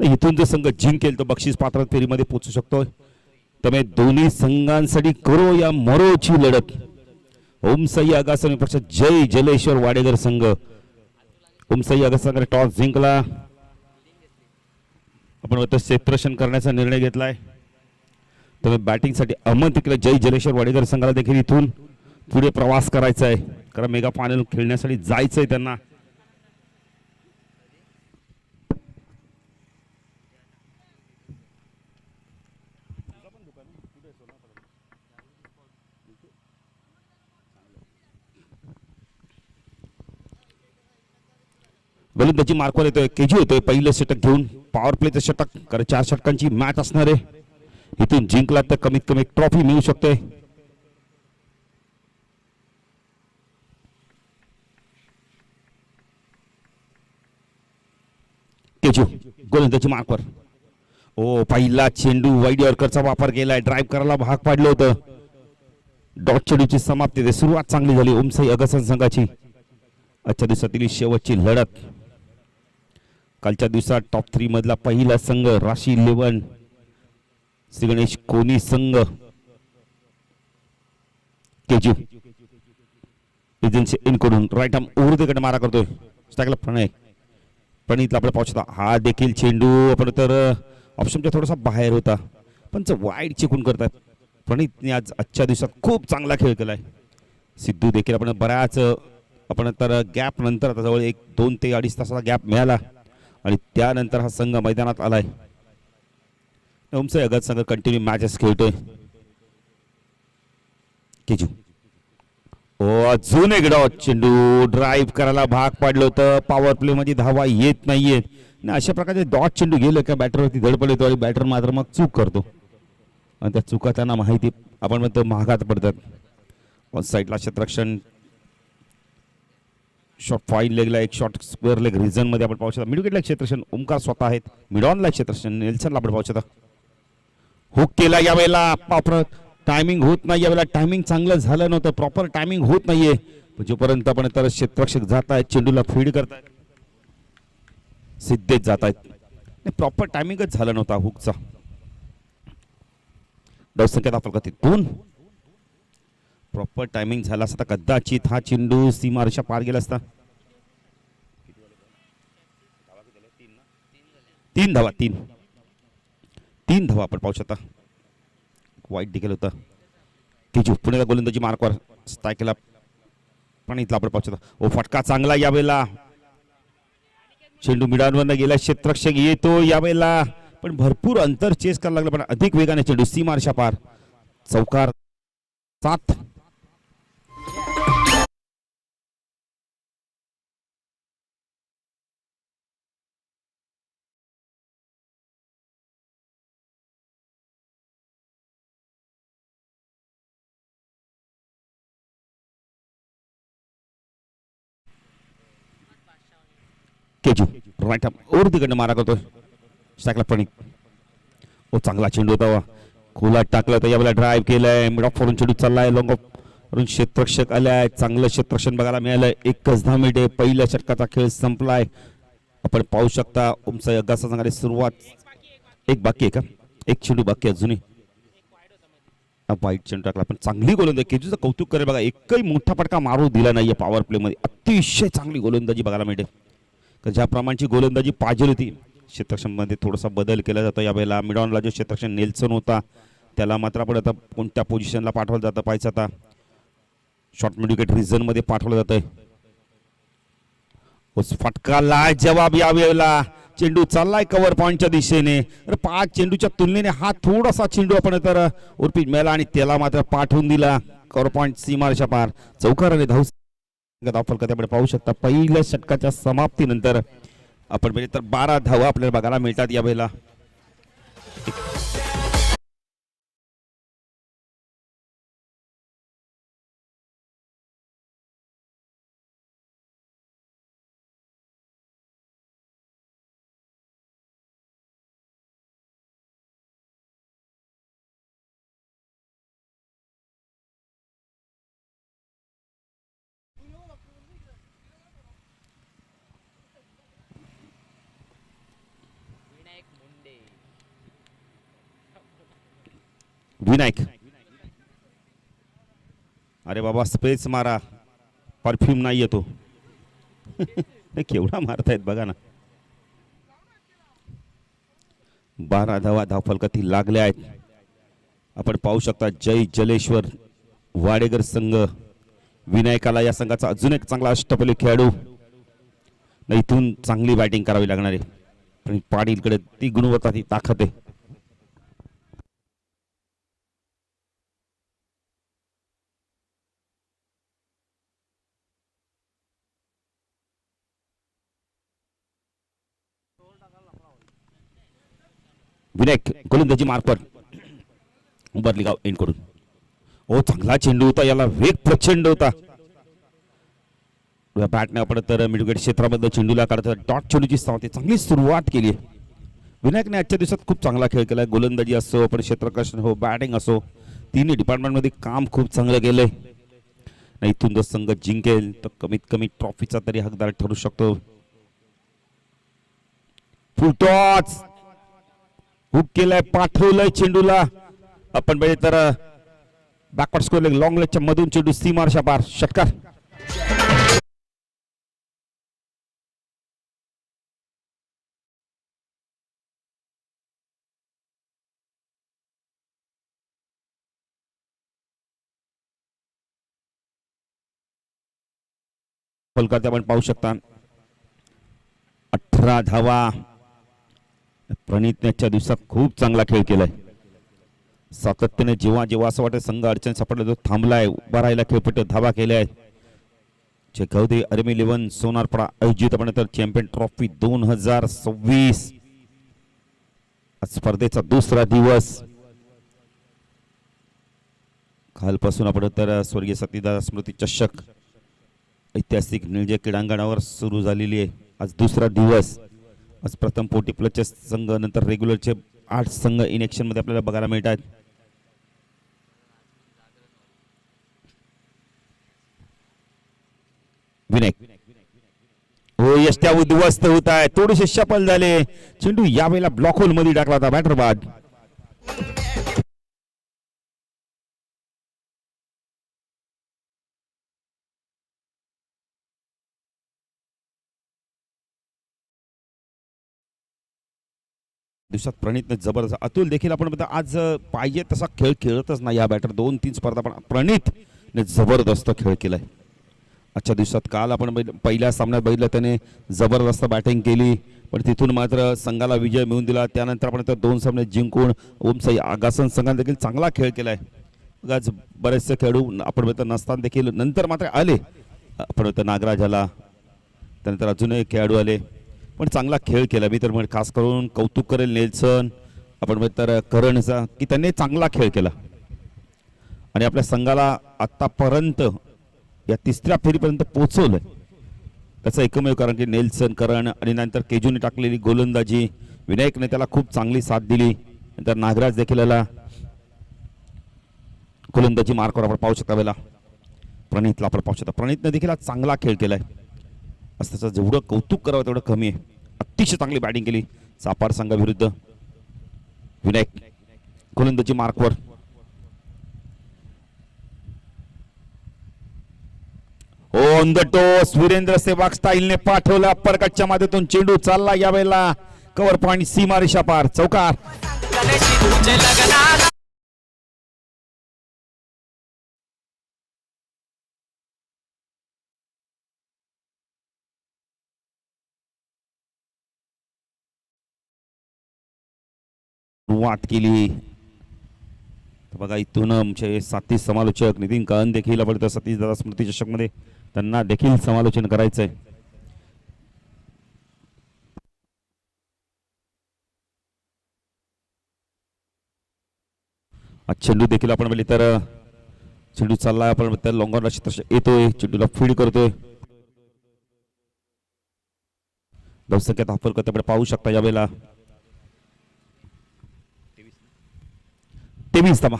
इथून जर संघ जिंकेल तर बक्षीस पात्र फेरीमध्ये पोहोचू शकतोय. त्यामुळे दोन्ही संघांसाठी करो या मरोची लढत. ओमसाई आगासने पक्ष जय जलेश्वर वाडेकर संघ. ओमसाई आगासने टॉस जिंकला. आपण आता क्षेत्ररक्षण करण्याचा निर्णय घेतलाय. तर बॅटिंगसाठी अहमद तिकडे जय जलेश्वर वाडेकर संघाला देखील इथून पुढे प्रवास करायचा आहे, कारण मेगा फायनल खेळण्यासाठी जायचंय त्यांना. गोलंदाजी मार्कवर येतोय. केजी होतोय पहिलं षटक घेऊन. पॉवर प्लेचं षटक, कारण 4 षटकांची मॅच असणार आहे. इथून जिंकला तर कमीत कमी एक ट्रॉफी मिळू शकते. केजू गोलंदाजी मार्कवर. ओ पहिला चेंडू वाईड यॉर्करचा वापर केलाय. ड्राईव्ह करायला भाग पाडलं होतं. डॉट चेंडूची समाप्ती. सुरुवात चांगली झाली ओमसाई अगसन संघाची. आजच्या दिवसातील शेवटची लढत. कालच्या दिवसात टॉप 3 मधला पहिला संघ राशी 11 श्री गणेश कोणी संघ. केजू एजन्सी इनकडून राईट आर्म उर्धेकडे मारा करतोय. स्टॅकला प्रणय. प्रणितला आपल्या पावसाचा हा देखील चेंडू आपण तर ऑप्शनच्या थोडासा बाहेर होता, पण वाईड चिकून करतात. प्रणितने आज आजच्या दिवसात खूप चांगला खेळ केलाय. सिद्धू देखील आपण बऱ्याच आपण तर गॅप नंतर आता जवळ 1-2 ते 2.5 तासाचा गॅप मिळाला आणि त्यानंतर हा संघ मैदानात आलाय. ओमसाई अगत संघ कंटिन्यू मॅचेस खेळतोय. केजू अजून एक डॉट चेंडू ड्राईव्ह करायला भाग पाडलं होतं. पॉवर प्ले मध्ये धावा येत नाहीयेत. अशा प्रकारचे डॉट चेंडू गेले का बॅटरवरती धडपड येतो आणि बॅटर मात्र मग चूक करतो आणि त्या चुका त्यांना माहिती आपण म्हणतो महागात पडतात. ऑन साईडला क्षेत्ररक्षण शॉर्ट फाईन लेगला एक शॉर्ट स्क्वेअर लेग रिझन मध्ये आपण पाहू शकता. मिड विकेटला क्षेत्ररक्षण ओमकार स्वतः आहेत. मिडॉनला क्षेत्ररक्षण नेल्सनला आपण पाहू शकता. हुक केला यावेळेला. प्रॉपर टायमिंग होत नाही यावेळेला. टायमिंग चांगलं झालं नव्हतं. प्रॉपर टायमिंग होत नाहीये. जोपर्यंत आपण तर क्षेत्ररक्षक जात आहेत चेंडूला फीड करतायत सिद्धेच जात आहेत. प्रॉपर टायमिंगच झालं नव्हता हुकचा. धावसंख्या दाखल करते 2. प्रॉपर टायमिंग झाला असता कदाचित हा चेंडू सीमारेषा पार गेला असता. 3 धावा. 3 धावा आपण पाहू शकता. वाईट देखील होता. केजू पुण्याला गोलंदाजी मार्कवर स्ट्राईक केला. पण इथला आपण पाहू शकता. ओ फटका चांगला यावेळेला. चेंडू मिडांवर गेला. क्षेत्ररक्षक येतो यावेळेला, पण भरपूर अंतर चेस करायला लागलं, पण अधिक वेगाने चेंडू सीमारेषा पार. चौकार 7. केजू राईट आर्म उर्धीकडनं मारा करतोय. स्ट्राईकला पण ओ चांगला चेंडू होता. खोलात टाकलं तर यावेळेला ड्राईव्ह केलाय. मिड ऑफ वरून चेंडू चाललाय. लॉंग ऑफ वरून क्षेत्ररक्षक आलाय. चांगलं क्षेत्ररक्षण बघायला मिळालंय. 1च धाव मिनिटे पहिल्या षटकाचा खेळ संपलाय. आपण पाहू शकता ओमसाई अगासा संघाने सुरुवात. एक बाकी आहे का? एक चेंडू बाकी अजूनही. वाईट चेंडू टाकला पण चांगली गोलंदाजी. केजूचं कौतुक करे बघा. एकही मोठा फटका मारू दिला नाहीये पॉवर प्ले मध्ये. अतिशय चांगली गोलंदाजी बघायला मिळते. तर ज्या प्रमाणची गोलंदाजी पाहिजे होती. क्षेत्ररक्षणमध्ये थोडासा बदल केला जातो यावेळेला. मिडॉनला जो क्षेत्ररक्षण नेल्सन होता त्याला मात्र आपण आता कोणत्या पोझिशनला पाठवलं जातं पाहिजे. आता शॉर्ट मिड विकेट रिझन मध्ये पाठवलं जातंय. फटकाला जवाब यावेळेला. चेंडू चाललाय कव्हर पॉईंटच्या दिशेने. 5 चेंडूच्या तुलनेने हा थोडासा चेंडू आपण तर उर्पीट मिळाला आणि त्याला मात्र पाठवून दिला कव्हर पॉईंट सीमारेषा पार. चौकाराने धाव फलकात पाहू शकता. पहिल्या षटकाच्या समाप्तीनंतर आपण म्हणजे तर 12 धावा आपल्याला बघायला मिळतात यावेळेला. विनायक, अरे बाबा स्पेस मारा, परफ्यूम नाही येतो. केवढा मारतायत बघा ना. 12 धावा धावफलकातील लागल्या आहेत. आपण पाहू शकता जय जलेश्वर वाडेकर संघ विनायकाला या संघाचा अजून एक चांगला अष्टपैलू खेळाडू. इथून चांगली बॅटिंग करावी लागणार आहे. पण पाटीलकडे ती गुणवत्ता, ती ताकद आहे. विनायक गोलंदाजी मार्फत उभारली गाव एंड करून. ओ चांगला चेंडू होता, याला वेग प्रचंड होता. बॅटने आपण तर मिडविकेट क्षेत्रामध्ये चेंडूला काढतात. डॉट चेंडूची चांगली सुरुवात केली आहे विनायकने. आजच्या दिवसात खूप चांगला खेळ केलाय. गोलंदाजी असो, आपण क्षेत्ररक्षण हो, बॅटिंग असो, तिन्ही डिपार्टमेंटमध्ये काम खूप चांगलं केलंय. इथून जर संघ जिंकेल तर कमीत कमी ट्रॉफीचा तरी हकदार ठरू शकतो. फुल टॉस हुक केलाय, पाठवलंय चेंडूला. आपण बघितलं तर बॅकवर्ड स्कोर लॉंग लेगच्या मधून चेंडू सीमारेषा पार, षटकार. कोलकाता आपण पाहू शकता 18 धावा. प्रणितच्या दिवसात खूप चांगला खेळ केलाय. सातत्याने जेव्हा जेव्हा असं वाटतं संघ अडचण सापडला तो थांबलाय, उभा राहिला, खेळपट्टी धावा केल्या. चेकवदे आर्मी 11 सोनारपडा आयोजित आपण तर चॅम्पियन ट्रॉफी 2026 स्पर्धेचा दुसरा दिवस. कालपासून आपण तर स्वर्गीय सतीदादा स्मृती चषक ऐतिहासिक निळजे क्रीडांगणावर सुरू झालेली आहे. आज दुसरा दिवस. आज प्रथम 40+ संघ, नंतर रेग्युलरचे 8 संघ इन ॲक्शन मध्ये आपल्याला बघायला मिळतात. विनायक हो, यष्ट्या उद्ध्वस्त होत आहे, थोडेसे सफल झाले. चेंडू यावेळेला ब्लॉक होल मध्ये टाकला होता बॅटर बाद. दिवसात प्रणितने जबरदस्त, अतुल देखील आपण आज पाहिजे तसा खेळ खेळतच नाही. या बॅटर 2-3 स्पर्धा पण प्रणितने जबरदस्त खेळ केलाय आजच्या दिवसात. काल आपण पहिल्या सामन्यात बघितलं त्याने जबरदस्त बॅटिंग केली, पण तिथून मात्र संघाला विजय मिळवून दिला. त्यानंतर आपण 2 सामने जिंकून ओमसाई आगासन संघाने देखील चांगला खेळ केलाय. आज बरेचसे खेळाडू आपण नसताना देखील नंतर मात्र आले. आपण नागराज आला, त्यानंतर अजूनही खेळाडू आले, पण चांगला खेळ केला. मी तर खास करून कौतुक करेल नेल्सन, आपण तर करणचा, की त्यांनी चांगला खेळ केला आणि आपल्या संघाला आतापर्यंत या 3ऱ्या फेरीपर्यंत पोहोचवलंय. त्याचं एकमेव कारण की नेल्सन, करण आणि नंतर केजूने टाकलेली गोलंदाजी, विनायकने त्याला खूप चांगली साथ दिली. नंतर नागराज देखील आला. गोलंदाजी मार्कवर आपण पाहू शकता. वेळेला प्रणितला आपण पाहू शकता. प्रणितने देखील आज चांगला खेळ केलाय. आज त्याचं जेवढं कौतुक करावं तेवढं कमी आहे. अतिशय चांगली बॅटिंग केली चापार संघाविरुद्ध. विनायक गोलंदाजी मार्कवर. On the toss Virender Sehwag स्टाईलने पाठवला. अप्परकटच्या माध्यमातून चेंडू चालला, यावेळेला कव्हर पॉइंट सीमारेषा पार, चौकार. सुरुवात केली बघा. इथून आमचे साथी समालोचक नितीन कळन देखील आपण सतीश दादा स्मृती चषक मध्ये त्यांना देखील समालोचन करायचंय. चेंडू देखील आपण बघितले तर चेंडू चाललाय, आपण त्या लॉंगॉन क्षेत्र येतोय, चेंडूला फीड करतोय. धावसंख्या धावफल करते आपण पाहू शकता. यावेळेला 23 धावा.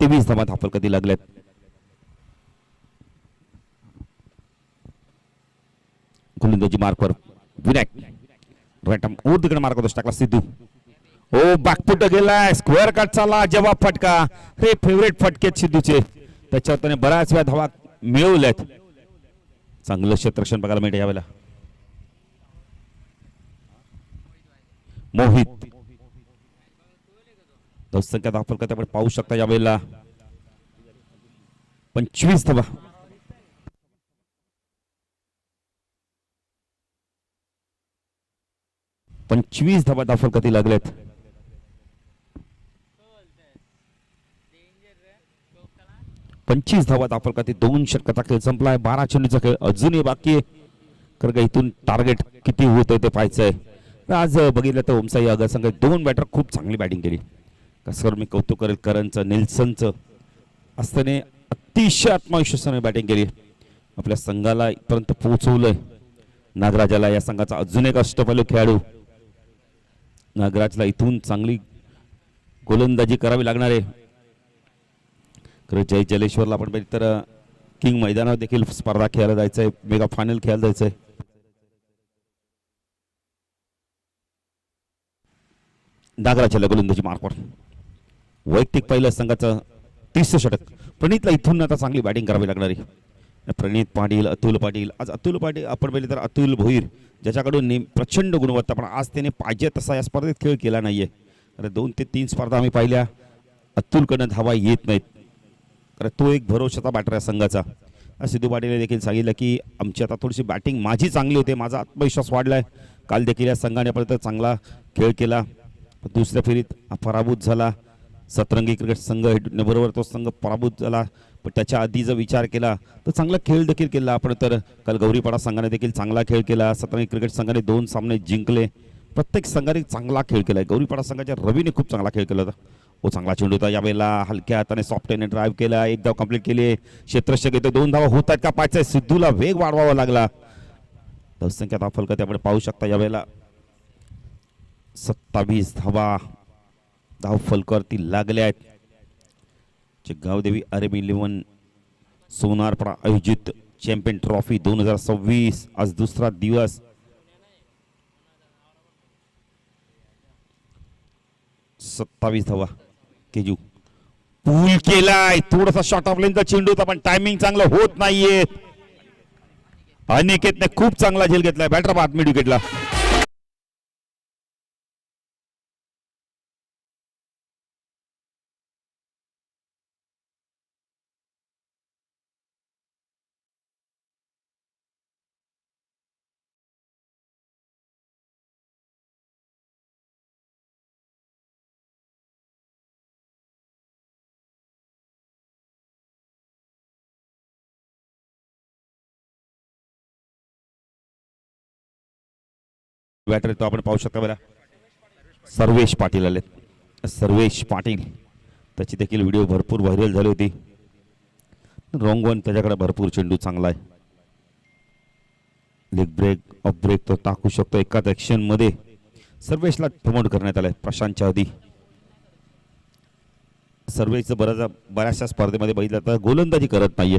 23 धावा धावफल कधी लागल्यात. गोलंदाजी मार्कवर विनायक, राईट आर्म वर तिकडे मार्क होतो टाकला. सिद्धू हो बागपुट गेलाय स्क्वेअर कट चालला जवाब फटका हे फेवरेट फटके सिद्धूचे त्याच्यावर त्याने बऱ्याच वेळा धावा मिळवल्यात चांगलं क्षेत्ररक्षण बघायला मिळते यावेळेला मोहित धावसंख्या दाखल करते आपण पाहू शकता यावेळेला 25 धावा 25 धावा दाखल करते लागलेत 25 धावा दाखल करते 2 षटकाचा खेळ संपलाय 12 चेंडूचा खेळ अजूनही बाकी आहे कारण का इथून टार्गेट किती होत आहे ते पाहायचंय आज बघितलं तर ओमसाई अगर संघ 2 बॅटर खूप चांगली बॅटिंग केली कसं मी कौतुक करेल करणचं नेल्सनचं असताना अतिशय आत्मविश्वासाने बॅटिंग केली आपल्या संघाला इथपर्यंत पोहोचवलंय नागराजाला या संघाचा अजून एक अष्टपैलू खेळाडू नागराजला इथून चांगली गोलंदाजी करावी लागणार आहे खरं जय जलेश्वरला आपण पाहिजे तर किंग मैदानावर देखील स्पर्धा खेळायला जायचंय मेगा फायनल खेळायला जायचंय नागराजला गोलंदाजी मार्कवर वैयक्तिक पहिलं संघाचं 30 षटक प्रणितला इथून आता चांगली बॅटिंग करावी लागणार आहे प्रणित पाटील अतुल पाटील आज अतुल पाटील आपण पाहिले तर अतुल भोईर ज्याच्याकडून प्रचंड गुणवत्ता पण आज त्याने पाहिजे तसा या स्पर्धेत खेळ केला नाहीये अरे 2 ते 3 स्पर्धा आम्ही पाहिल्या अतुलकडनं धावा येत नाहीत कारण तो एक भरोशाचा बॅटर आहे संघाचा सिद्धू पाटील देखील सांगितलं की आमची आता थोडीशी बॅटिंग माझी चांगली होते माझा आत्मविश्वास वाढलाय काल देखील या संघाने आपण चांगला खेळ केला दुसऱ्या फेरीत पराभूत झाला सतरंगी क्रिकेट संघ बरोबर तो संघ पराभूत झाला पण त्याच्या आधी जर विचार केला तर चांगला खेळ देखील केला आपण तर काल गौरीपाडा संघाने देखील चांगला खेळ केला सतरंगी क्रिकेट संघाने 2 सामने जिंकले प्रत्येक संघाने चांगला खेळ केला गौरीपाडा संघाच्या रवीने खूप चांगला खेळ केला होता हो चांगला चेंडू होता यावेळेला हलक्या हाताने सॉफ्टने ड्राईव्ह केला एक धाव कंप्लीट केली क्षेत्ररक्षक येतो 2 धावा होत आहेत का पाहायचं सिद्धूला वेग वाढवावा लागला धावसंख्या दाखल करते आपण पाहू शकता यावेळेला 27 धावा धाव फलकावरती लागल्या आहेत गावदेवी अरेब 11 सोनारपाडा आयोजित चॅम्पियन ट्रॉफी 2026 आज दुसरा दिवस 27 धावा केजू पूल केलाय थोडासा शॉर्ट ऑफ लेनचा चेंडू होता पण टायमिंग चांगलं होत नाहीये अनिकेतने खूप चांगला झेल घेतलाय बॅटर बाद मिड विकेटला बॅटर तो आपण पाहू शकता बघा सर्वेश पाटील आले सर्वेश पाटील त्याची देखील व्हिडिओ भरपूर व्हायरल झाली होती रॉंग वन त्याच्याकडे भरपूर चेंडू चांगला आहे लेग ब्रेक ऑफ ब्रेक तो टाकू शकतो एकाच ऍक्शन मध्ये सर्वेशला प्रमोट करण्यात आलंय प्रशांतच्या आधी सर्वेशचं बऱ्याचशा स्पर्धेमध्ये बघितलं तर गोलंदाजी करत नाहीये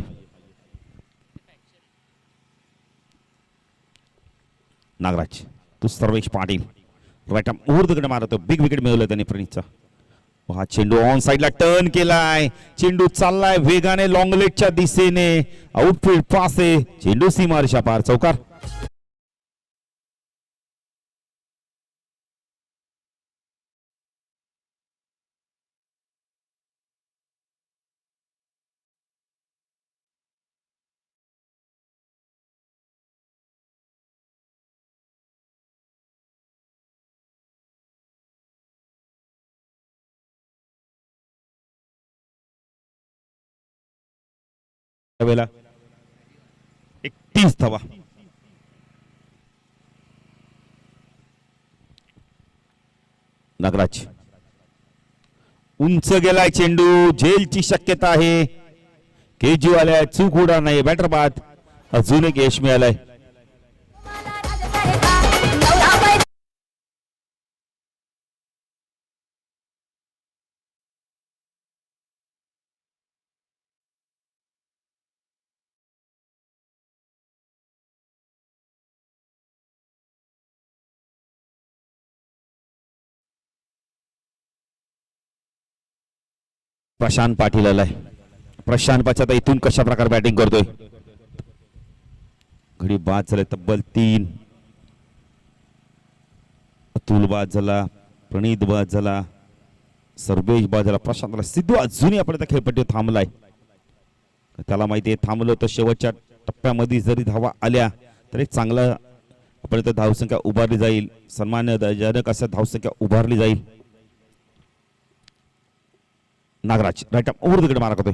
नागराज तो सर्वेश पाटील राईट ऊर्ध्वकडे मारतो बिग विकेट मिळवलं त्याने प्रणीतचा हा चेंडू ऑन साइडला टर्न केलाय चेंडू चाललाय वेगाने लॉंग लेगच्या दिशेने आउटफील्ड पास आहे चेंडू सीमारेषा पार चौकार वेळेला 31 धावा नागराज उंच गेलाय चेंडू झेलची शक्यता आहे केजू आलाय चूक उडा नाही बॅटर बाद अजून एक यश मिळालंय प्रशांत पाटील आलाय. प्रशांत पाटील आता इथून कशा प्रकारे बॅटिंग करतोय. घडी बाद झाले तब्बल 3. अतुल बाद झाला, प्रणीत बाद झाला, सर्वेश बाद झाला, प्रशांतला सिद्धू अजूनही आपण त्या खेळपट्टीवर थांबलाय. त्याला माहिती आहे थांबलो तर शेवटच्या टप्प्यामध्ये जरी धावा आल्या तरी चांगला आपण इथं धावसंख्या उभारली जाईल, सन्मानजनक असं धावसंख्या उभारली जाईल. नागराज राईट ओव्हर तिकडे मारा करतोय.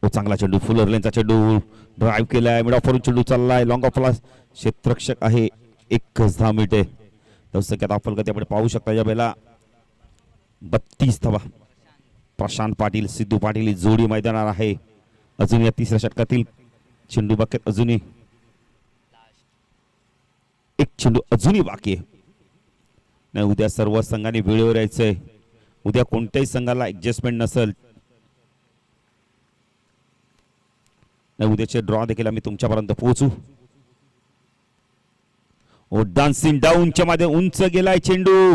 ओ चांगला चेंडू, फुलर लेनचा चेंडू ड्राईव्ह केलाय, मिड ऑफ वरून चेंडू चाललाय, लॉंग ऑफला क्षेत्ररक्षक आहे. 10 मिनिटे धावसंख्यात आपण आपण पाहू शकता या वेळेला 32 धावा. प्रशांत पाटील सिद्धू पाटील ही जोडी मैदानावर आहे. अजून या तिसऱ्या षटकातील चेंडू बाकी अजूनही एक चेंडू अजूनही बाकी आहे. नाही उद्या सर्व संघांनी वेळेवर यायचंय. उद्या कोणत्याही संघाला ऍडजस्टमेंट नसेल. नाही उद्याचे ड्रॉ देखील आम्ही तुमच्यापर्यंत पोहोचू. ओ डान्सिंग डाऊनच्या मध्ये उंच गेलाय चेंडू,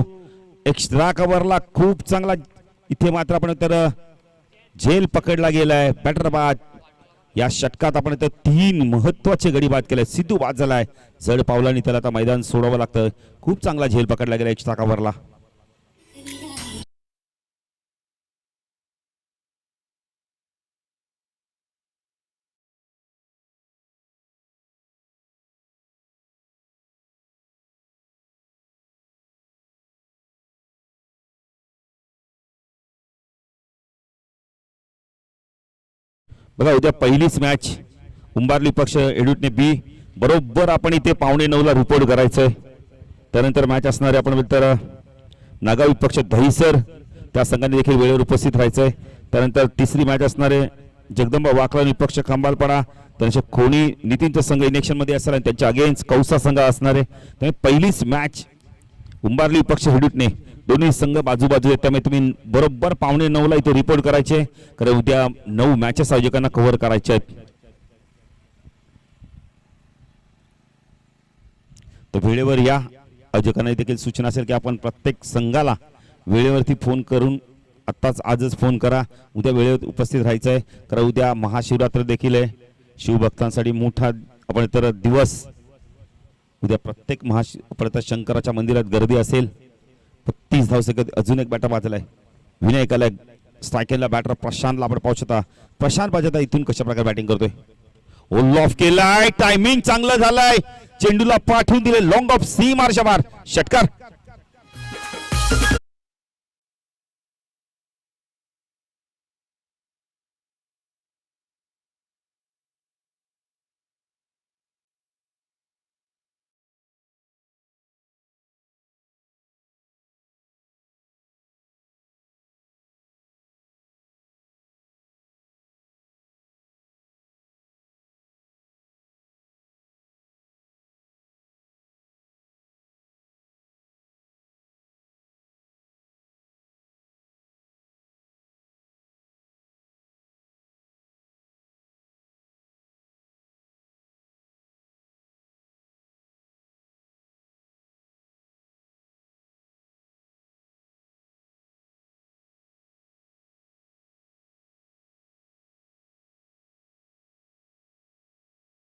एक्स्ट्रा कव्हरला खूप चांगला. इथे मात्र आपण तर झेल पकडला गेलाय. बॅटर बाद. या षटकात आपण तर 3 महत्वाचे गडी बाद केले. सिद्धू बाद झालाय जड पावलांनी, त्याला आता मैदान सोडावं लागतं. खूप चांगला झेल पकडला गेला एक्स्ट्रा कव्हरला. बघा उद्या पहिलीच मॅच उंबारली पक्ष एडुटने बी बरोबर आपण इथे 8:45ला रिपोर्ट करायचंय. त्यानंतर मॅच असणारे आपण तर नागाव पक्ष दहीसर त्या संघाने देखील वेळेवर उपस्थित राहायचंय. त्यानंतर तिसरी मॅच असणारे जगदंबा वाकला विपक्ष खंबालपाडा, त्यांच्या खोणी नितीनचा संघ इलेक्शन मध्ये असणार आणि त्यांच्या अगेन्स्ट कौसा संघ असणारे. त्यामुळे पहिलीच मॅच उंबारली पक्ष हिडूटने दोन्ही संघ बाजूबाजू आहेत. त्यामुळे तुम्ही बरोबर 8:45ला इथे रिपोर्ट करायचे, कारण उद्या 9 मॅचेस आयोजकांना कव्हर करायचे आहेत. तर वेळेवर या. आयोजकांना देखील सूचना असेल की आपण प्रत्येक संघाला वेळेवरती फोन करून आजच फोन करा. उद्या वेळेवर उपस्थित राहायचं आहे, कारण उद्या महाशिवरात्र देखील आहे. शिवभक्तांसाठी मोठा आपण तर दिवस. उद्या प्रत्येक शंकराच्या मंदिरात गर्दी असेल. 32 धावसंख्येत अजून एक बॅटर वाजलाय. विनायक आलाय स्ट्रायकरला. बॅटर प्रशांतला आपण पाहू शकता. प्रशांत पाहिजे इथून कशा प्रकारे बॅटिंग करतोय. ओल ऑफ केलाय, टायमिंग चांगलं झालंय, चेंडूला पाठवून दिले लॉंग ऑफ सी मार्शा बार. षटकार.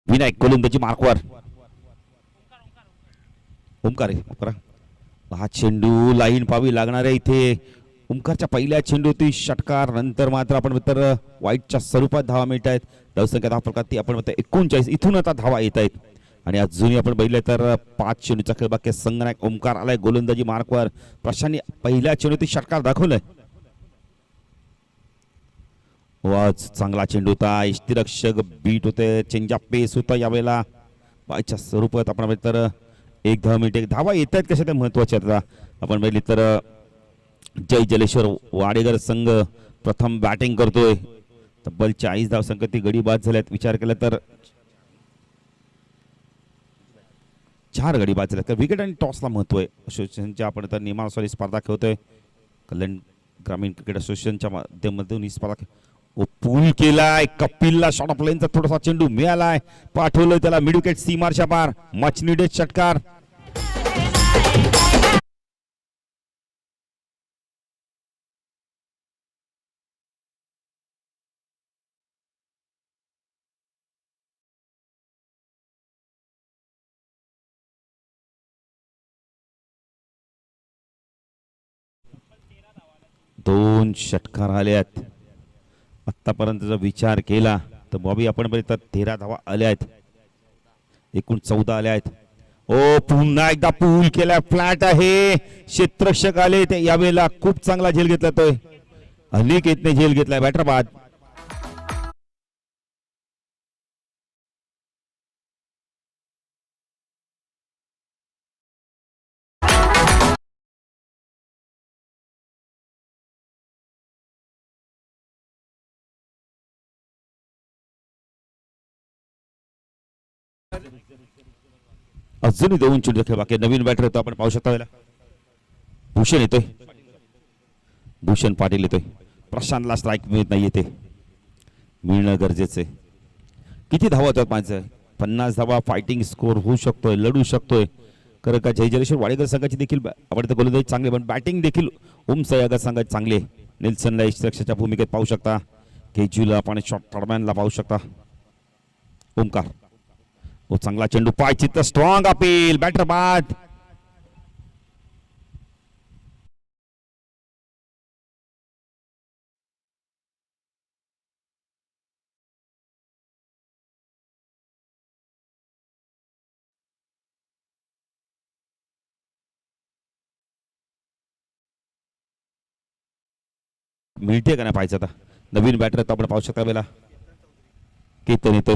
विनायक गोलंदाजी मार्कवर. ओमकार हा चेंडू लाईन पावी लागणार आहे इथे. ओमकारच्या पहिल्या चेंडूतील षटकार. नंतर मात्र आपण तर वाईटच्या स्वरूपात धावा मिळत आहेत. धावसंख्या धावफलकात आपण 39 इथून आता धावा येत आहेत. आणि अजूनही आपण बघितलं तर 5 चेंडूचा खेळ बाकी. संघनायक ओमकार आलाय गोलंदाजी मार्कवर. प्रशांतने पहिल्या चेंडूतील षटकार दाखवलाय. वाच चांगला चेंडू होता. यष्टिरक्षक बीट होते. चेंजअप पेस होता यावेळेला. वाईटच्या स्वरूपात आपण तर 10 मिनिटे धावा येत आहेत कशा त्या महत्वाच्या. आता आपण बघितली तर जय जलेश्वर वाडेकर संघ प्रथम बॅटिंग करतोय. तब्बल 40 धावसंख्येत ती गडी बाद झाल्यात. विचार केला तर 4 गडी बाद झाल्यात. विकेट आणि टॉसला महत्व आहे. असोसिएशनच्या आपण तर नियमानुसार स्पर्धा खेळतोय. कल्याण ग्रामीण क्रिकेट असोसिएशनच्या माध्यमातून ही स्पर्धा. पूल केलाय. कपिलला शॉर्ट ऑफ लाईनचा थोडासा चेंडू मिळालाय. पाठवलं त्याला मिड विकेट सी मार्शा पार. मच निडेड षटकार. 2 षटकार आल्यात. आतापर्यंतचा विचार केला तर बॉबी आपण पर्यंत 13 धावा आल्या आहेत. एकूण 14 आल्या आहेत. ओ पुन्हा एकदा पूल केला, फ्लॅट आहे. क्षेत्ररक्षक आले ते यावेळेला खूप चांगला झेल घेतला. तो अनिकेतने झेल घेतलाय. बॅटर बाद. अजूनही 2 चेंडू खेळ बाकी. नवीन बॅटर येतो आपण पाहू शकता. भूषण येतोय. भूषण पाटील येतोय. प्रशांतला स्ट्राईक मिळत नाही. येते मिळणं गरजेचं आहे. किती धावा होतात माझं? 50 धावा. फायटिंग स्कोर होऊ शकतोय, लढू शकतोय. कारण का जयजलेश्वर वाडेकर संघाची देखील आवडते गोलंदाजी चांगली, पण बॅटिंग देखील ओमसायागर संघाची चांगली आहे. नेल्सनला यष्टीरक्षकाच्या भूमिकेत पाहू शकता. केजूला आपण शॉट थर्डमॅनला पाहू शकता. ओमकार. ओ चांगला चेंडू. पायचित्त स्ट्रॉंग अपील. बॅटर बाद. मिळते का नाही पाहायचं आता. नवीन बॅटर आपण पाहू शकता. वेळेला केतन येतोय.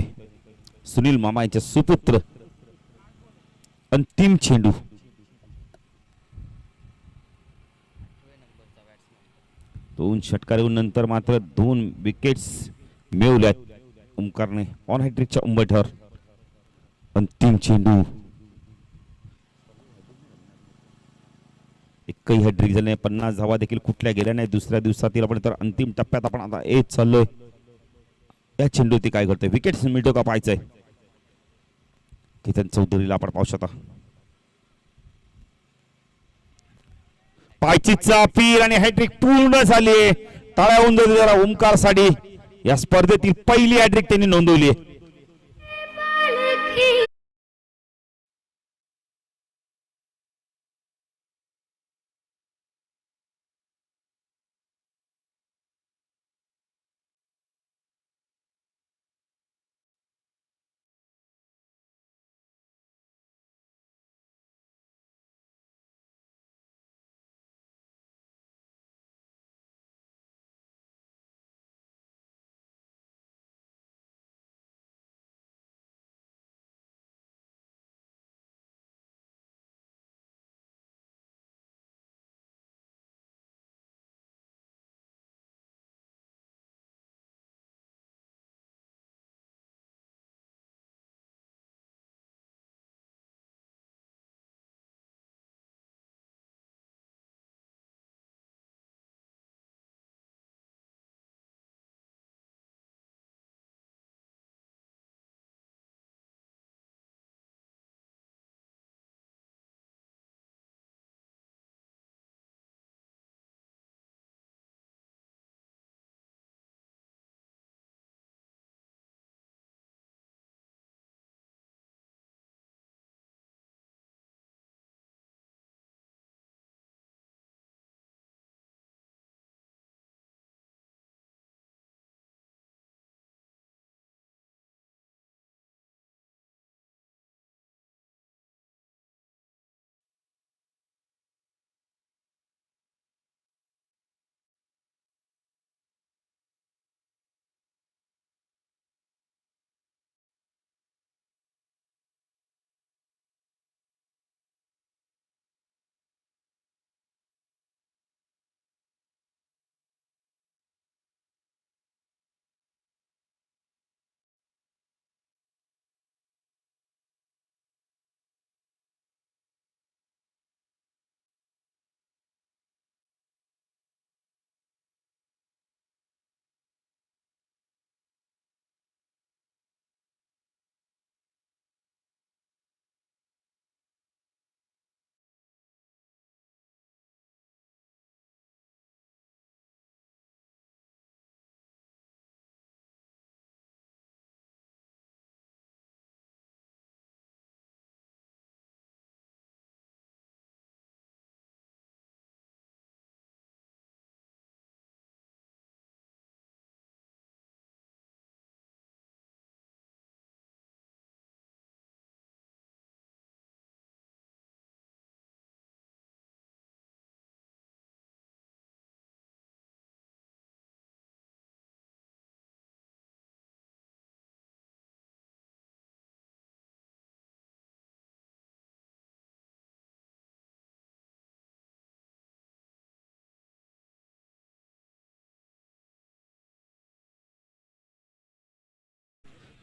सुनील मामा यांचे सुपुत्र. अंतिम चेंडू. दोन षटकार येऊन नंतर मात्र 2 विकेट्स मिळवल्यात ओमकारने ऑन हॅट्रिकच्या उंबरठ्यावर. अंतिम चेंडू. एकही हॅट्रिक झाले नाही. 50 धावा देखील कुठल्या गेल्या नाही दुसऱ्या दिवसातील. आपण तर अंतिम टप्प्यात आपण आता येत चाललोय. या चेंडूवरती काय करतोय? विकेट्स मिळतो का पाहायचंय. केतन चौधरीला आपण पाहू शकता. पायचीचा अपील आणि हॅट्रिक पूर्ण झाली. टाळ्या होऊन जाऊ जरा ओमकार साठी. या स्पर्धेतील पहिली हॅट्रिक त्यांनी नोंदवली.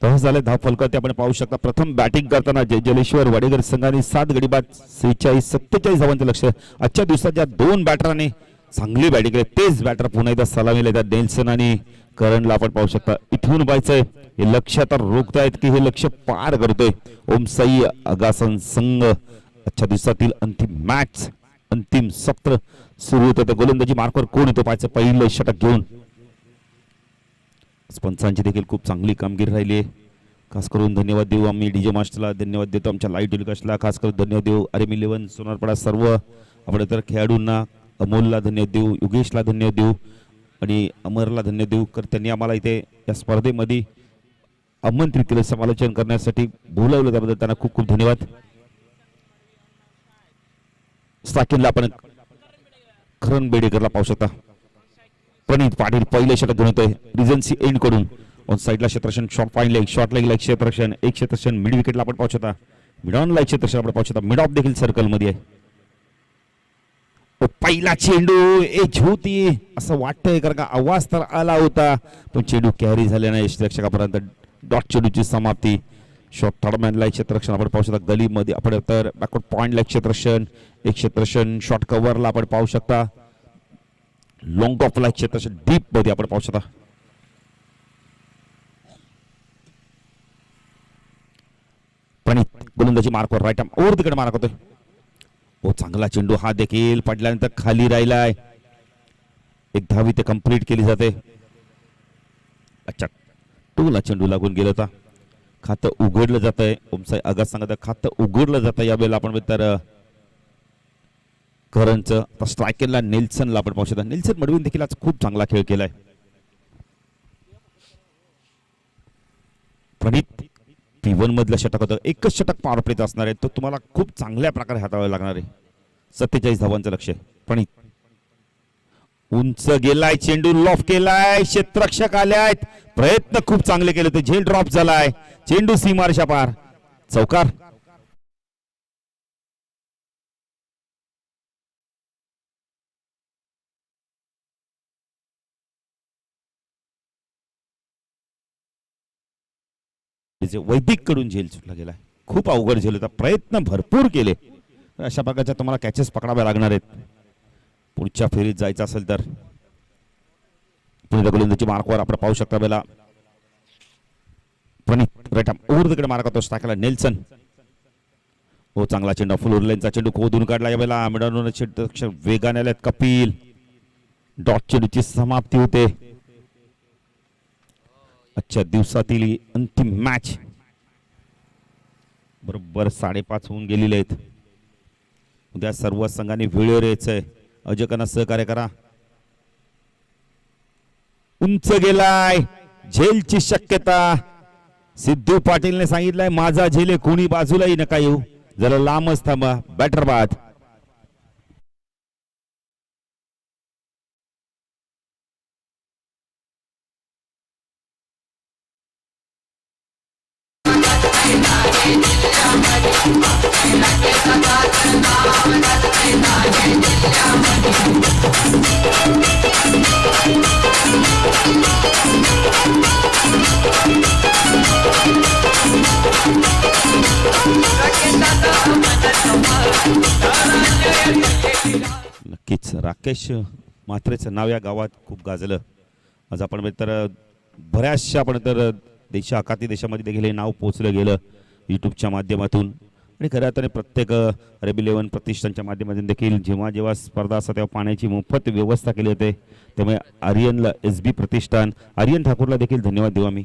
तसं झालं धाव फलकावरती आपण पाहू शकता. प्रथम बॅटिंग करताना जलेश्वर वाडेकर संघाने 7 गडी बाद 46-47 धावांचं लक्ष. आजच्या दिवसात ज्या 2 बॅटरांनी चांगली बॅटिंग केली तेच बॅटर पुन्हा एकदा सलामी देतात. नेल्सन आणि करणला आपण पाहू शकता. इथून पाहायचंय हे लक्ष आता रोखतायत की हे लक्ष पार करतोय ओमसाई आगासन संघ. आजच्या दिवसातील अंतिम मॅच अंतिम सत्र सुरू होतं. गोलंदाजी मार्कवर कोण येतो पाहायचं. पहिलं षटक घेऊन पंचांची देखील खूप चांगली कामगिरी राहिली आहे. खास करून धन्यवाद देऊ आम्ही डीजे मास्टरला, धन्यवाद देतो आमच्या लाईव्ह टेलिकास्टला, खास करून धन्यवाद देऊ आर्मी 11 सोनारपाडा सर्व आपण तर खेळाडूंना, अमोलला धन्यवाद देऊ, योगेशला धन्यवाद देऊ आणि अमरला धन्यवाद देऊ. तर त्यांनी आम्हाला इथे या स्पर्धेमध्ये आमंत्रित केलं समालोचन करण्यासाठी, बोलावलं त्याबद्दल त्यांना खूप खूप धन्यवाद. स्टार्टिंगला आपण करण बेडेकरला पाहू शकता. प्रणित पाटील पहिले षटक घेऊन येतोय रिजन्सी एंड कडून. ऑन साइडला क्षेत्ररक्षण शॉर्ट फाईन लेग, शॉर्ट लेगला एक क्षेत्ररक्षण, एक क्षेत्ररक्षण मिड विकेटला आपण पाहू शकता. मिड ऑनला एक क्षेत्ररक्षण आपण पाहू शकता. मिड ऑफ देखील सर्कल मध्ये आहे. पहिला चेंडू एच होती असं वाटतंय कारण का आवाज तर आला होता पण चेंडू कॅरी झाले नाही क्षेत्ररक्षकापर्यंत. डॉट चेंडूची समाप्ती. शॉर्ट थर्डमॅनला एक क्षेत्ररक्षण आपण पाहू शकता. गलीमध्ये आपण तर बॅकवर्ड पॉइंटला एक क्षेत्ररक्षण, एक क्षेत्ररक्षण शॉर्ट कव्हरला आपण पाहू शकता. लॉंग ऑफला एक क्षेत्ररक्षण डीप मध्ये आपण पाहू शकता. प्रणित गोलंदाजी मार्कवर राईट आर्म ओव्हर तिकडे मार्क होतोय. ओ चांगला चेंडू हा देखील पडल्यानंतर खाली राहिलाय. एक धाव इथे कंप्लीट केली जाते. अच्छा टूला चेंडू लागून गेला होता. खातं उघडलं जात आहे. ओमसाई आगास सांगत खातं उघडलं जातं यावेळेला आपण तर करणचं. स्ट्रायकरला नेल्सनला आपण पाहू शकता. नेल्सन मडवीन देखील आज खूप चांगला खेळ केलाय. प्रणित P1 मधलं षटक होतं. एकच षटक पॉवर प्लेच असणार आहे तो तुम्हाला खूप चांगल्या प्रकारे हाताळावं लागणार आहे. 47 धावांचं लक्ष आहे. प्रणित उंच गेलाय, चेंडू लॉफ केलाय, क्षेत्ररक्षक आल्यात, प्रयत्न खूप चांगले केले होते, झेल ड्रॉप झालाय, चेंडू सीमारेषा पार, चौकार. वैदिक कडून झेल सुटला गेलाय. खूप अवघड झेल होता, प्रयत्न भरपूर केले. अशा प्रकारच्या तुम्हाला कॅचेस पकडाव्या लागणार आहेत पुढच्या फेरीत जायचं असेल तर. गोलंदाजी मार्कवर आपण पाहू शकता बेला प्रणित राईट आर्म ओव्हर तिकडे मार्क होतो. टाकला नेल्सन. हो चांगला चेंडू फुल उरलेनचा चेंडू खोदून काढला यावेळेला. मिडॉन क्षेत्ररक्षक वेगाने आलेत. कपिल डॉट चेंडूची समाप्ती होते. आजच्या दिवसातील अंतिम मॅच बरोबर 5:30 होऊन गेलेले आहेत. उद्या सर्व संघांनी वेळेवर यायचंय. अजकांना सहकार्य करा. उंच गेलाय, झेलची शक्यता. सिद्धू पाटीलने सांगितलंय माझा झेले कोणी बाजूलाही नका येऊ, जरा लांबच थांबा. बॅटर बाद. नक्कीच राकेश म्हात्रेचं नाव या गावात खूप गाजलं. आज आपण तर बऱ्याचशा आपण तर देशाखाती देशामध्ये देखील हे नाव पोचलं गेलं यूट्यूबच्या माध्यमातून. आणि खऱ्या अर्थाने प्रत्येक आर्मी 11 प्रतिष्ठानच्या माध्यमातून देखील जेव्हा जेव्हा स्पर्धा असतात तेव्हा पाण्याची मोफत व्यवस्था केली जाते. त्यामुळे आर्यनला SB प्रतिष्ठान आर्यन ठाकूरला देखील धन्यवाद देऊ आम्ही.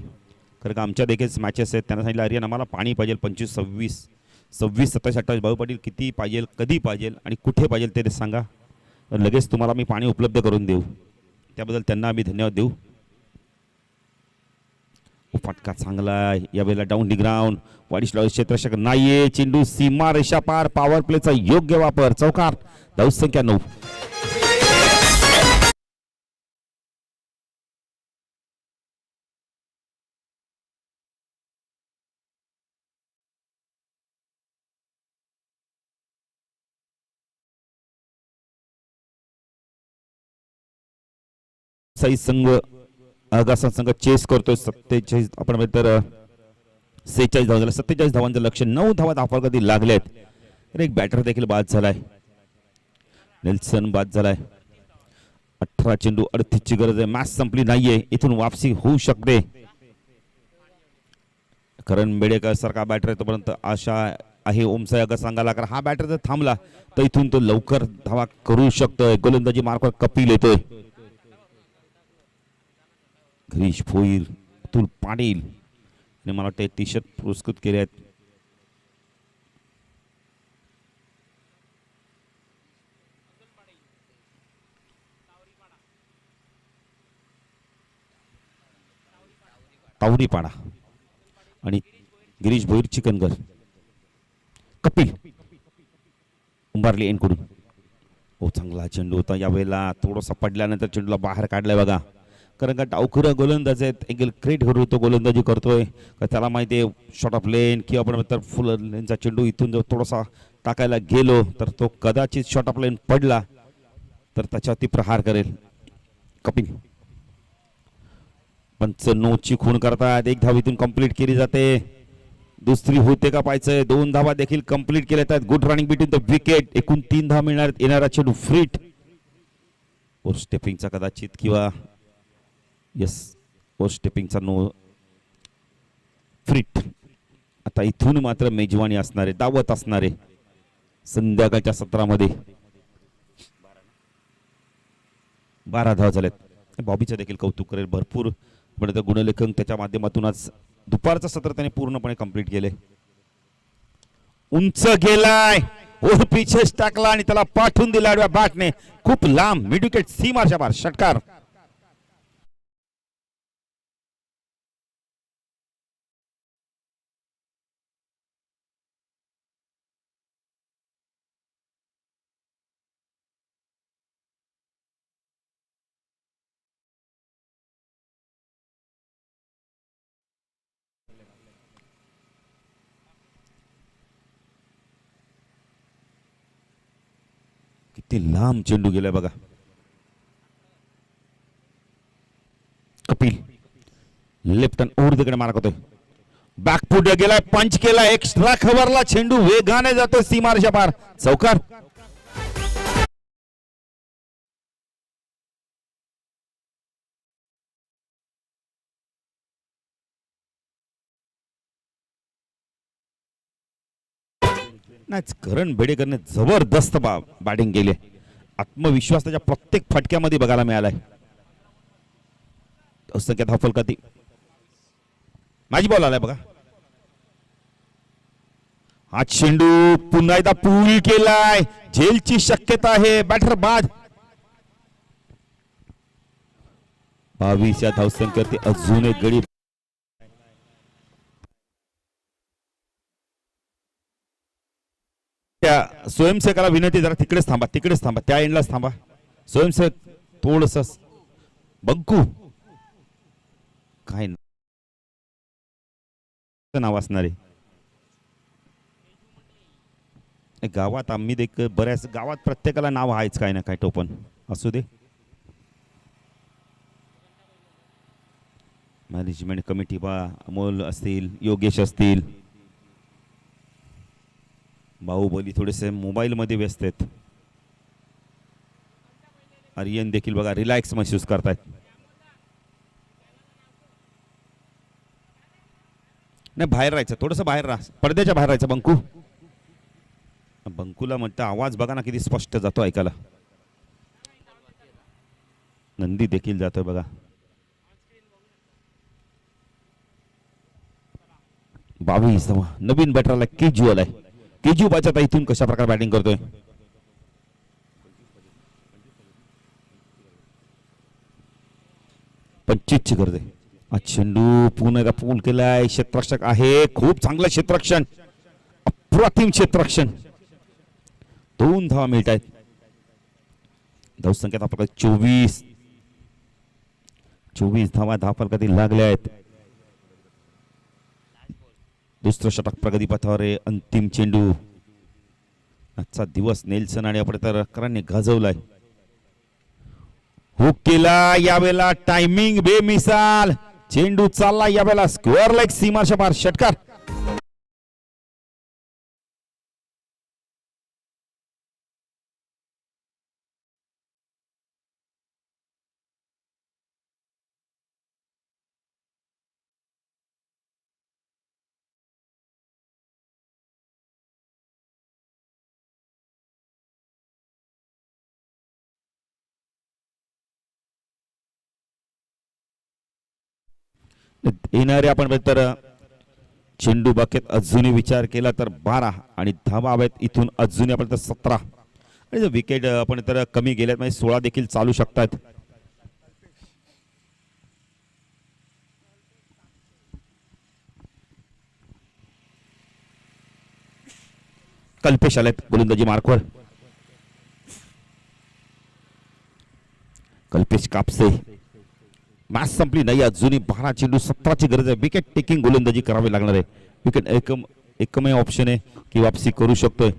कारण का आमच्या देखील मॅचेस आहेत, त्यांना सांगितलं आर्यन आम्हाला पाणी पाहिजे 25, 26, 27, 27, 28. भाऊ पाटील किती पाहिजे, कधी पाहिजे आणि कुठे पाहिजे ते सांगा, लगेच तुम्हाला मी पाणी उपलब्ध करून देऊ. त्याबद्दल त्यांना आम्ही धन्यवाद देऊ. फटका चांगला यावेळेला डाऊन दी ग्राउंड. वाडिश क्षेत्ररक्षक नाहीये, चेंडू सीमा रेषा पार. पॉवर प्लेचा योग्य वापर, चौकार. धाव संख्या 9. संघ आगासा संघ चेस करतोय 47. आपण तर 46 धावा झाल्या, 47 धावांचं लक्ष, 9 धावा धावफलकातील लागलेत. तर एक बॅटर देखील बाद झालाय, नेल्सन बाद झालाय. 18 चेंडू 38ची गरज आहे, मॅच संपली नाहीये, इथून वापसी होऊ शकते. करण बेडेकर सारखा बॅटर आहे तोपर्यंत आशा आहे ओमसाहेब संघाला, कारण हा बॅटर जर थांबला तर इथून तो लवकर धावा करू शकतोय. गोलंदाजी मार्कवर कपिल येतोय. गिरीश भोईर, अतुल पाटील आणि मला वाटतं टी शर्ट पुरस्कृत केले आहेत. तावडीपाडा आणि गिरीश भोईर चिकनगर. कपिल उंबारली एनकडून. हो, चांगला चेंडू होता, यावेळेला थोडासा पडल्यानंतर चेंडूला बाहेर काढलाय बघा. कारण का डावखुरा गोलंदाज आहेत, एक क्रिएट करू तो गोलंदाजी करतोय का त्याला माहिती आहे शॉर्ट ऑफ लेन किंवा आपण तर फुल लेनचा चेंडू इथून जर थोडासा टाकायला गेलो तर तो कदाचित शॉर्ट ऑफ लेन पडला तर त्याच्यावरती प्रहार करेल कपिल. पंच नोची खूण करतात, एक धावीतून कंप्लीट केली जाते, दुसरी होते का पाहायचंय. 2 धावा देखील कंप्लीट केल्या आहेत. Good running between the wicket, एकूण 3 धावा मिळणार. येणारा चेंडू फ्रीट और स्टेपिंगचा कदाचित किंवा यस और स्टेपिंगचा नो फ्रीट. आता इथून मात्र मेजवानी असणारे, दावत असणारे संध्याकाळच्या सत्रामध्ये 12 धावा झाल्यात. बॉबीचं देखील कौतुक करेल, भरपूर गुणलेखन त्याच्या माध्यमातून आज दुपारचं सत्र त्याने पूर्णपणे कंप्लीट केले. उंच गेलाय, ओर पिछेच टाकला आणि त्याला पाठवून दिला आडव्या बॅटने, खूप लांब मिड विकेट सीमाच्या बाहेर षटकार. किती लांब चेंडू गेलाय बघा. कपिल लेफ्ट हँड उर्दकडे मारा करतोय, बॅकफुट गेलाय, पंच केला, एक्स्ट्रा खबरला चेंडू वेगाने जातोय सीमारेषा पार, चौकार. नाही, करण बेडेकरने जबरदस्त बॅटिंग केली, आत्मविश्वास त्याच्या प्रत्येक फटक्यामध्ये बघायला मिळालाय. संख्या धावफलकाती माझी बॉल आलाय बघा. हा चेंडू पुन्हा एकदा पूल केलाय, झेलची शक्यता आहे, बॅटर बाद. 22 या धावसंख्येवरती अजून एक गडी. त्या स्वयंसेवकाला विनंती, जरा तिकडेच थांबा, तिकडेच थांबा, त्या एंडलाच थांबा. स्वयंसेवक थोडस बंकू काय नाव असणार आहे गावात, आम्ही देख बऱ्याच गावात प्रत्येकाला नाव आहेच काय ना काय टोपण असू दे. मॅनेजमेंट कमिटी बा अमोल असतील, योगेश असतील, बाहुबली थोडेसे मोबाईल मध्ये व्यस्त आहेत. आर्यन देखील बघा रिलॅक्स महसूस करतायत. नाही, बाहेर राहायचं, थोडस बाहेर राहा, पडद्याच्या बाहेर राहायचं. बंकू, बंकूला म्हणता आवाज बघा ना किती स्पष्ट जातो ऐकायला. नंदी देखील जातोय बघा. 22 नवीन बॅटरला केजू आलाय. केजू बाचा इथून कशा प्रकारे बॅटिंग करतोय. पंचवीसची गरज आहे. चेंडू पुन्हा एकदा पूल केलाय, क्षेत्ररक्षक आहे, खूप चांगलं क्षेत्ररक्षण, अप्रतिम क्षेत्ररक्षण. 2 धावा मिळत आहेत. धावसंख्या प्रकार 24 धावा धावफलकातील लागल्या आहेत. दुसरं षटक प्रगतीपथावर आहे. अंतिम चेंडू. आजचा दिवस नेल्सन आणि अपडेकरांनी गाजवलाय. हुक केला, यावेळेला टायमिंग बेमिसाल, चेंडू चालला, यावेळेला स्क्वेअर लेग सीमाच्या बाहेर षटकार. येणारे आपण तर चेंडू बाकेत अजूनही विचार केला तर 12 आणि धावा हव्यात इथून अजूनही आपण तर 17 आणि जर विकेट आपण तर कमी गेल्यात म्हणजे 16 देखील चालू शकतात. कल्पेश आलेत गोलंदाजी मार्कवर. कल्पेश कापसे. मॅच संपली नाही अजूनही 12 चेंडू 17 ची गरज आहे. विकेट टेकिंग गोलंदाजी करावी लागणार आहे. विकेट एकमेव ऑप्शन आहे की वापसी करू शकतोय.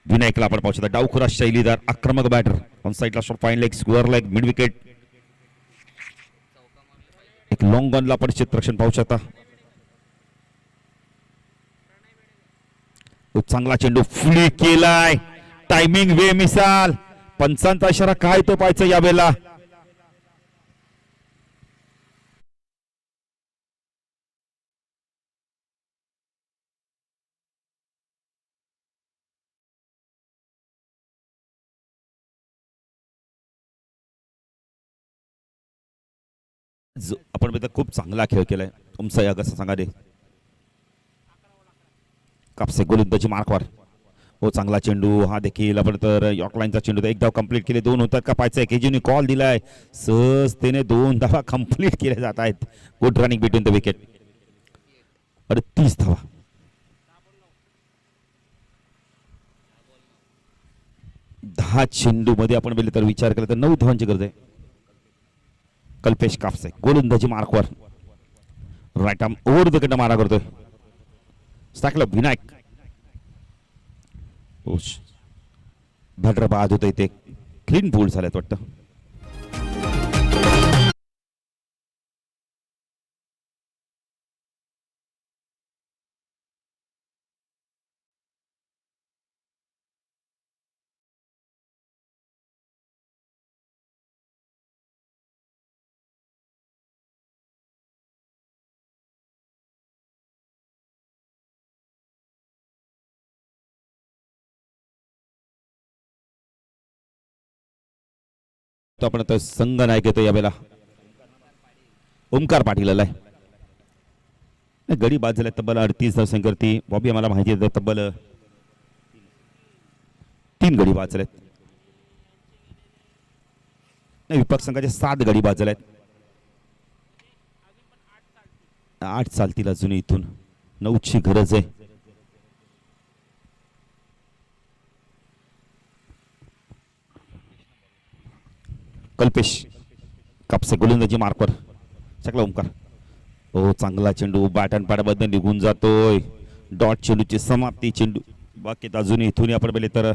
विनायकला आपण पाहू शकता डावखुरा शैलीदार आक्रमक बॅटर ऑन साईडला shot fine leg square leg mid wicket. एक लॉंग गनला आपण क्षेत्ररक्षण पाहू शकता. चांगला चेंडू फ्ली केलाय टायमिंग वे मिसाल पंचांचा इशारा काय तो पाहायचं यावेळेला. आपण खूप चांगला खेळ केलाय तुमचा या कसं सांगा रे. कापसे गोलंदाजी मार्कवर. हो चांगला चेंडू हा देखील आपण तर यॉर्कलाईनचा चेंडू एक धाव कंप्लीट केले. 2 होतात का पाहायचं. केजीने कॉल दिलाय सहजतेने 2 धावा कंप्लीट केल्या जात आहेत. Good running between the wicket. 30 धावा. दहा चेंडू मध्ये आपण बेले तर विचार केला तर 9 धावांची गरज आहे. कल्पेश कापसे गोलंदाजी मार्कवर. Right arm over the wicket मारा करतोय. स्टॅकला विनायक भद्र बाद होत इथे क्लीन बोल्ड झाल्यात वाटतं. आपण आता संघ नायक येतो यावेळेला ओमकार पाटील आलाय. गडी बाद झाल्या तब्बल 38 धावसंख्येवरती. बॉबी आम्हाला माहिती आहे तब्बल 3 गडी बाद झाल्यात. विपक्ष संघाचे 7 गडी बाद झाल्यात. 8 चालतील अजून इथून 9 ची गरज आहे. कल्पेश कापसे गोलंदाजी मार्कवर. चकला ओमकार. हो चांगला चेंडू बॅट अँड पॅडबद्दल निघून जातोय. डॉट चेंडूची समाप्ती. चेंडू बाकी अजूनही इथून आपण बेले तर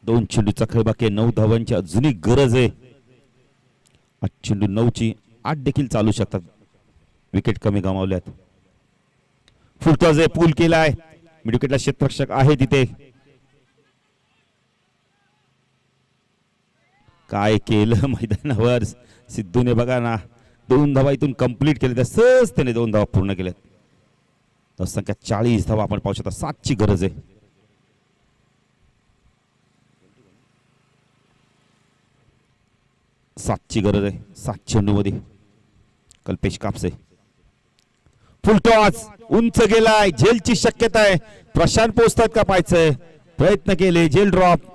2 चेंडूचा खेळ बाकी आहे. 9 धावांची अजूनही गरज आहे. 8 चेंडू 9 ची 8 देखील चालू शकतात. विकेट कमी गमावल्यात. फुलटॉस आहे पूल केलाय. मिड विकेटला क्षेत्ररक्षक आहे तिथे. काय केलं मैदानावर सिद्धूने बघा ना. 2 धावा इथून कंप्लीट केले त्या सहज त्याने 2 धावा पूर्ण केल्यात. संख्या 40 धावा आपण पाहू शकता. 7 ची गरज आहे. सातची गरज आहे. 7 चेंडू मध्ये कल्पेश कापसे. फुलटॉस उंच गेलाय. झेलची शक्यता आहे. प्रशांत पोहोचतात का पाहायचंय. प्रयत्न केले झेल ड्रॉप.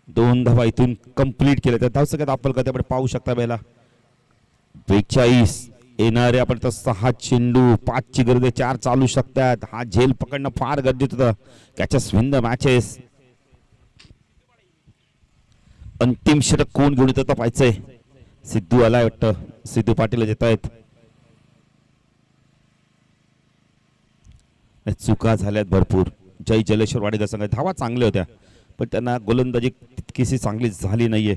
2 धावा इथून कंप्लीट केले. तर धावसंख्येत आपण कधी आपण पाहू शकता वेळेला 42 येणारे आपण तर 6 चेंडू 5 ची गरज आहे. 4 चालू शकतात. हा झेल पकडणं फार गरजेचं होतं. Catches win the matches. अंतिम षटक कोण घेऊन येतं पाहायचंय. सिद्धू आलाय वाटतं. सिद्धू पाटील येत आहेत. चुका झाल्यात भरपूर. जय जलेश्वर वाडेकर संघ धावा चांगल्या होत्या पण त्यांना गोलंदाजी तितकीशी चांगली झाली नाहीये.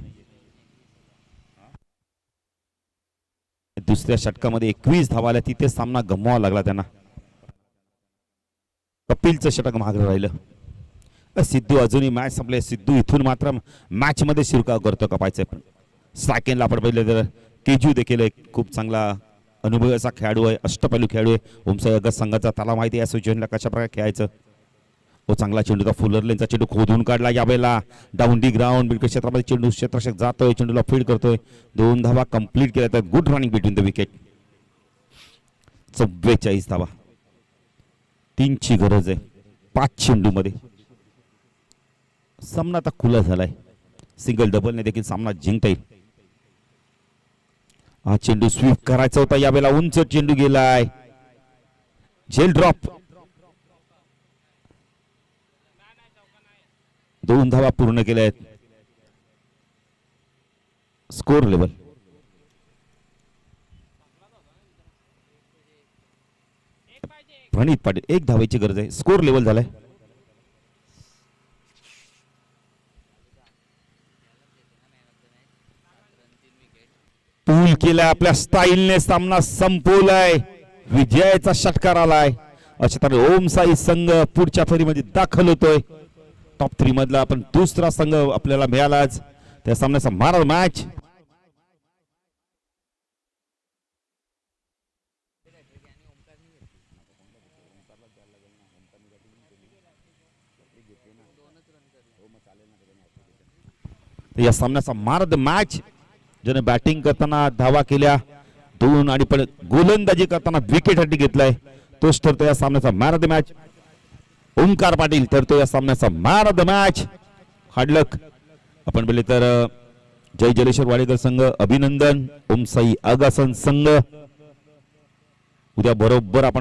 दुसऱ्या षटकामध्ये 21 धावा आल्या. तिथे सामना गमवावा लागला त्यांना. कपिलचं षटक मागे राहिलं. सिद्धू अजूनही मॅच संपले. सिद्धू इथून मात्र मॅच मध्ये शिरकाव करतो का पाहायचंय. पण सेकंडला आपण पाहिलं तर केजू देखील एक खूप चांगला अनुभवाचा खेळाडू आहे. अष्टपैलू खेळाडू आहे. ओमसाई अगस्त संघाचा त्याला माहिती आहे सिच्युएशनला कशा प्रकारे खेळायचं. चांगला चेंडू होता. फुलरलेनचा चेंडू खोदून काढला यावेळेला. डाऊन डी ग्राउंड मिड क्षेत्रामध्ये चेंडू क्षेत्ररक्षक जातोय, चेंडूला फीड करतोय. 2 धावा कंप्लीट केल्या आहेत. Good running between the wicket. 44 धावा. 3ची गरज आहे 5 चेंडू मध्ये. सामना आता खुला झालाय. सिंगल डबलने देखील सामना जिंकता येईल. हा चेंडू स्वीप करायचा होता यावेळेला. उंच चेंडू गेलाय. झेल ड्रॉप. 2 धावा पूर्ण केल्या आहेत. स्कोर लेवल प्रणित पाटील 1 धावेची गरज आहे. स्कोर लेवल झालाय. पूल केलाय आपल्या स्टाईलने. सामना संपवलाय. विजयाचा षटकार आलाय. अशा तऱ्हेने ओम साई संघ पुढच्या फेरीमध्ये दाखल होतोय. टॉप 3 मधला आपण दुसरा संघ आपल्याला मिळाला. त्या सामन्याचा मारा मॅच. या सामन्याचा मार्द मॅच ज्याने बॅटिंग करताना धावा केल्या 2 आणि पण गोलंदाजी करताना विकेट हाती घेतलाय तोच ठरतो या सामन्याचा man of the match. Omkar Patil ठरतो या सामन्याचा मॅन ऑफ द मॅच. हार्डलक आपण बोलले तर जय जलेश्वर वाडेकर संघ अभिनंदन. ओम साई आगासन संघ उद्या बरोबर आपण